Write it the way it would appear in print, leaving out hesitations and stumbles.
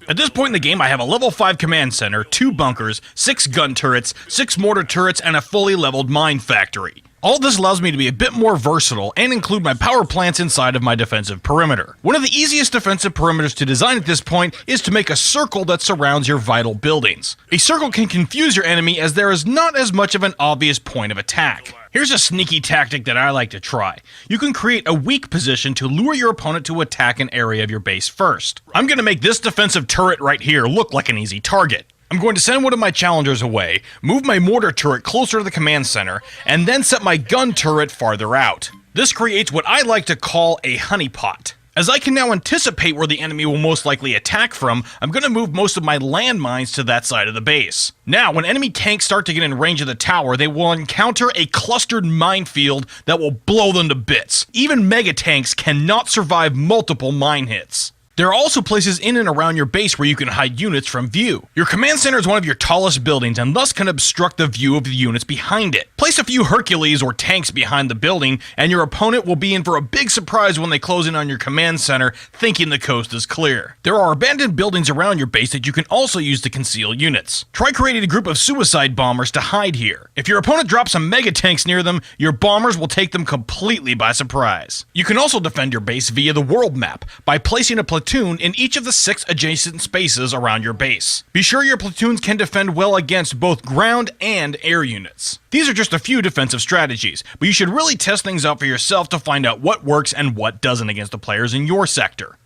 At this point in the game, I have a level 5 command center, 2 bunkers, 6 gun turrets, 6 mortar turrets, and a fully leveled mine factory. All this allows me to be a bit more versatile and include my power plants inside of my defensive perimeter. One of the easiest defensive perimeters to design at this point is to make a circle that surrounds your vital buildings. A circle can confuse your enemy as there is not as much of an obvious point of attack. Here's a sneaky tactic that I like to try. You can create a weak position to lure your opponent to attack an area of your base first. I'm going to make this defensive turret right here look like an easy target. I'm going to send one of my challengers away, move my mortar turret closer to the command center, and then set my gun turret farther out. This creates what I like to call a honeypot. As I can now anticipate where the enemy will most likely attack from, I'm going to move most of my landmines to that side of the base. Now, when enemy tanks start to get in range of the tower, they will encounter a clustered minefield that will blow them to bits. Even mega tanks cannot survive multiple mine hits. There are also places in and around your base where you can hide units from view. Your command center is one of your tallest buildings and thus can obstruct the view of the units behind it. Place a few Hercules or tanks behind the building and your opponent will be in for a big surprise when they close in on your command center thinking the coast is clear. There are abandoned buildings around your base that you can also use to conceal units. Try creating a group of suicide bombers to hide here. If your opponent drops some mega tanks near them, your bombers will take them completely by surprise. You can also defend your base via the world map by placing a platoon in each of the 6 adjacent spaces around your base. Be sure your platoons can defend well against both ground and air units. These are just a few defensive strategies, but you should really test things out for yourself to find out what works and what doesn't against the players in your sector.